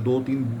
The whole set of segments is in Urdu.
2-3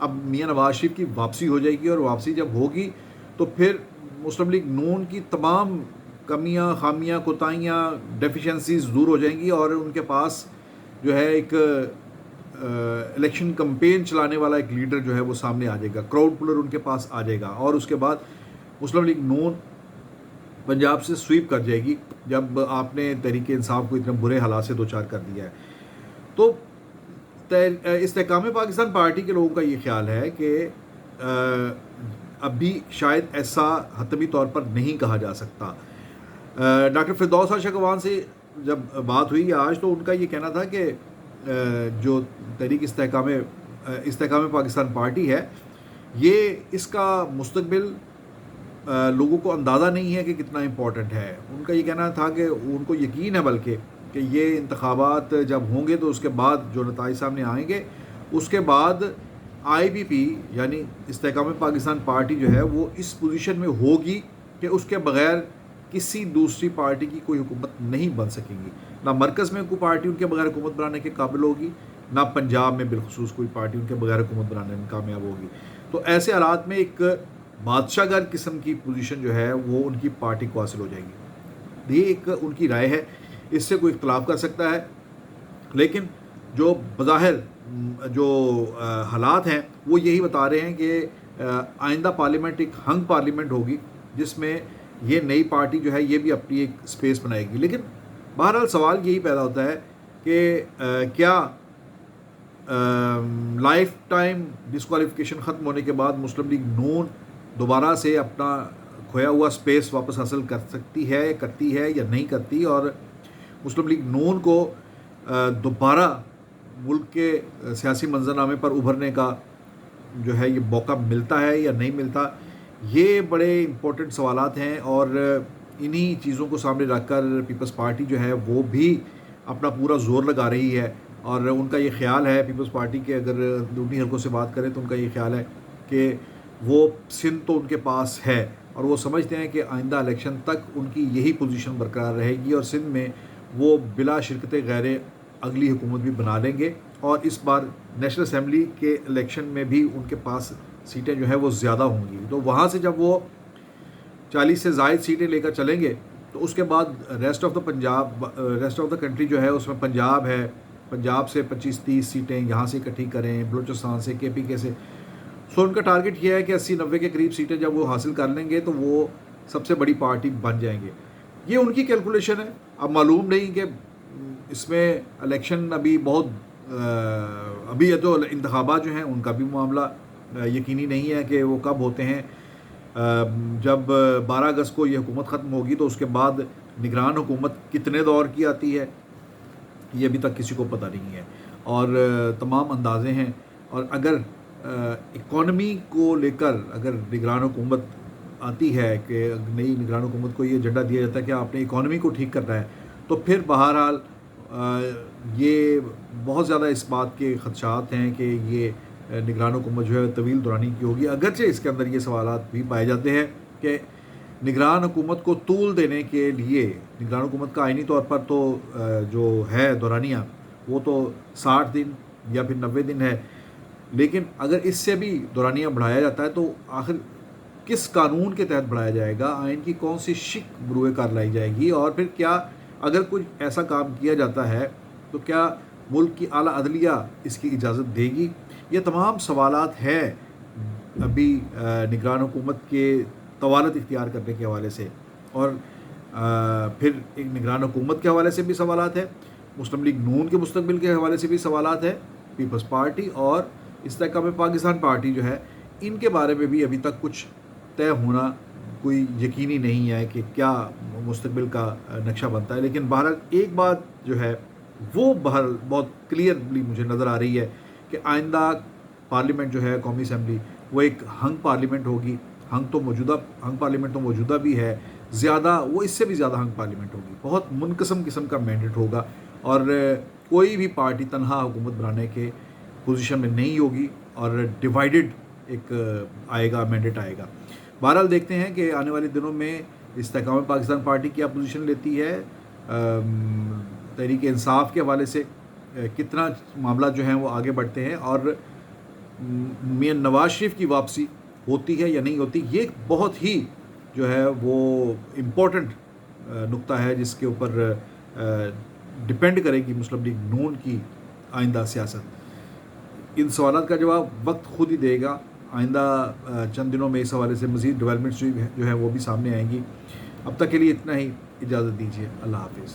اب میاں نواز شریف کی واپسی ہو جائے گی، اور واپسی جب ہوگی تو پھر مسلم لیگ نون کی تمام کمیاں، خامیاں، کوتاہیاں، ڈیفیشنسیز دور ہو جائیں گی، اور ان کے پاس جو ہے ایک الیکشن کمپین چلانے والا ایک لیڈر جو ہے وہ سامنے آ جائے گا، کراؤڈ پولر ان کے پاس آ جائے گا، اور اس کے بعد مسلم لیگ نون پنجاب سے سویپ کر جائے گی جب آپ نے تحریک انصاف کو اتنے برے حالات سے دوچار کر دیا ہے۔ تو استحکام پاکستان پارٹی کے لوگوں کا یہ خیال ہے کہ ابھی شاید ایسا حتمی طور پر نہیں کہا جا سکتا۔ ڈاکٹر فردوس اشرف سے جب بات ہوئی آج تو ان کا یہ کہنا تھا کہ جو تحریک استحکام پاکستان پارٹی ہے، یہ اس کا مستقبل لوگوں کو اندازہ نہیں ہے کہ کتنا امپورٹنٹ ہے۔ ان کا یہ کہنا تھا کہ ان کو یقین ہے بلکہ کہ یہ انتخابات جب ہوں گے تو اس کے بعد جو نتائج سامنے آئیں گے، اس کے بعد آئی بی پی یعنی استحکام پاکستان پارٹی جو ہے وہ اس پوزیشن میں ہوگی کہ اس کے بغیر کسی دوسری پارٹی کی کوئی حکومت نہیں بن سکے گی۔ نہ مرکز میں کوئی پارٹی ان کے بغیر حکومت بنانے کے قابل ہوگی، نہ پنجاب میں بالخصوص کوئی پارٹی ان کے بغیر حکومت بنانے میں کامیاب ہوگی۔ تو ایسے حالات میں ایک بادشاہ گر قسم کی پوزیشن جو ہے وہ ان کی پارٹی کو حاصل ہو جائے گی۔ یہ ایک ان کی رائے ہے، اس سے کوئی اختلاف کر سکتا ہے، لیکن جو بظاہر جو حالات ہیں وہ یہی بتا رہے ہیں کہ آئندہ پارلیمنٹ ایک ہنگ پارلیمنٹ ہوگی، جس میں یہ نئی پارٹی جو ہے یہ بھی اپنی ایک سپیس بنائے گی۔ لیکن بہرحال سوال یہی پیدا ہوتا ہے کہ کیا لائف ٹائم ڈسکوالیفیکیشن ختم ہونے کے بعد مسلم لیگ نون دوبارہ سے اپنا کھویا ہوا سپیس واپس حاصل کر سکتی ہے، کرتی ہے یا نہیں کرتی، اور مسلم لیگ نون کو دوبارہ ملک کے سیاسی منظرنامے پر ابھرنے کا جو ہے یہ موقع ملتا ہے یا نہیں ملتا۔ یہ بڑے امپورٹنٹ سوالات ہیں، اور انہی چیزوں کو سامنے رکھ کر پیپلز پارٹی جو ہے وہ بھی اپنا پورا زور لگا رہی ہے، اور ان کا یہ خیال ہے پیپلز پارٹی کے، اگر انہی حلقوں سے بات کریں تو ان کا یہ خیال ہے کہ وہ سندھ تو ان کے پاس ہے، اور وہ سمجھتے ہیں کہ آئندہ الیکشن تک ان کی یہی پوزیشن برقرار رہے گی، اور سندھ میں وہ بلا شرکت غیر اگلی حکومت بھی بنا لیں گے، اور اس بار نیشنل اسمبلی کے الیکشن میں بھی ان کے پاس سیٹیں جو ہیں وہ زیادہ ہوں گی۔ تو وہاں سے جب وہ 40 سے زائد سیٹیں لے کر چلیں گے تو اس کے بعد ریسٹ آف دا کنٹری جو ہے اس میں پنجاب ہے، پنجاب سے 25-30 سیٹیں یہاں سے اکٹھی کریں، بلوچستان سے، کے پی کے سے، سو ان کا ٹارگٹ یہ ہے کہ 80-90 کے قریب سیٹیں جب وہ حاصل کر لیں گے تو وہ سب سے بڑی پارٹی بن جائیں گے۔ یہ ان کی کیلکولیشن ہے۔ اب معلوم نہیں کہ اس میں الیکشن ابھی ابھی تو انتخابات جو ہیں ان کا بھی معاملہ یقینی نہیں ہے کہ وہ کب ہوتے ہیں۔ جب 12 اگست کو یہ حکومت ختم ہوگی تو اس کے بعد نگران حکومت کتنے دور کی آتی ہے یہ ابھی تک کسی کو پتہ نہیں ہے، اور تمام اندازے ہیں، اور اگر اکانومی کو لے کر اگر نگران حکومت آتی ہے کہ نئی نگران حکومت کو یہ ایجنڈا دیا جاتا ہے کہ آپ نے اکانومی کو ٹھیک کرنا ہے، تو پھر بہرحال یہ بہت زیادہ اس بات کے خدشات ہیں کہ یہ نگران حکومت جو ہے طویل دورانی کی ہوگی، اگرچہ اس کے اندر یہ سوالات بھی پائے جاتے ہیں کہ نگران حکومت کو طول دینے کے لیے نگران حکومت کا آئینی طور پر تو جو ہے دورانیہ وہ تو 60 دن یا پھر 90 دن ہے، لیکن اگر اس سے بھی دورانیہ بڑھایا جاتا ہے تو آخر کس قانون کے تحت بڑھایا جائے گا، آئین کی کون سی شق بروئے کار لائی جائے گی، اور پھر کیا اگر کوئی ایسا کام کیا جاتا ہے تو کیا ملک کی اعلیٰ عدلیہ اس کی اجازت دے گی؟ یہ تمام سوالات ہیں ابھی نگران حکومت کے طوالت اختیار کرنے کے حوالے سے، اور پھر ایک نگران حکومت کے حوالے سے بھی سوالات ہیں، مسلم لیگ نون کے مستقبل کے حوالے سے بھی سوالات ہیں، پیپلز پارٹی اور استحکام پاکستان پارٹی جو ہے ان کے بارے میں بھی ابھی تک کچھ طے ہونا کوئی یقینی نہیں ہے کہ کیا مستقبل کا نقشہ بنتا ہے۔ لیکن بہرحال ایک بات جو ہے وہ بہت کلیئرلی مجھے نظر آ رہی ہے کہ آئندہ پارلیمنٹ جو ہے قومی اسمبلی وہ ایک ہنگ پارلیمنٹ ہوگی۔ ہنگ پارلیمنٹ تو موجودہ بھی ہے، زیادہ وہ اس سے بھی زیادہ ہنگ پارلیمنٹ ہوگی، بہت منقسم قسم کا مینڈیٹ ہوگا، اور کوئی بھی پارٹی تنہا حکومت بنانے کے پوزیشن میں نہیں ہوگی، اور ڈیوائیڈڈ ایک آئے گا، مینڈیٹ آئے گا۔ بہرحال دیکھتے ہیں کہ آنے والے دنوں میں استحکام پاکستان پارٹی کیا پوزیشن لیتی ہے، تحریک انصاف کے حوالے سے کتنا معاملات جو ہیں وہ آگے بڑھتے ہیں، اور میاں نواز شریف کی واپسی ہوتی ہے یا نہیں ہوتی، یہ بہت ہی جو ہے وہ امپورٹنٹ نقطہ ہے جس کے اوپر ڈپینڈ کرے گی مسلم لیگ نون کی آئندہ سیاست۔ ان سوالات کا جواب وقت خود ہی دے گا۔ آئندہ چند دنوں میں اس حوالے سے مزید ڈیولپمنٹس جو ہے وہ بھی سامنے آئیں گی۔ اب تک کے لیے اتنا ہی، اجازت دیجیے، اللہ حافظ۔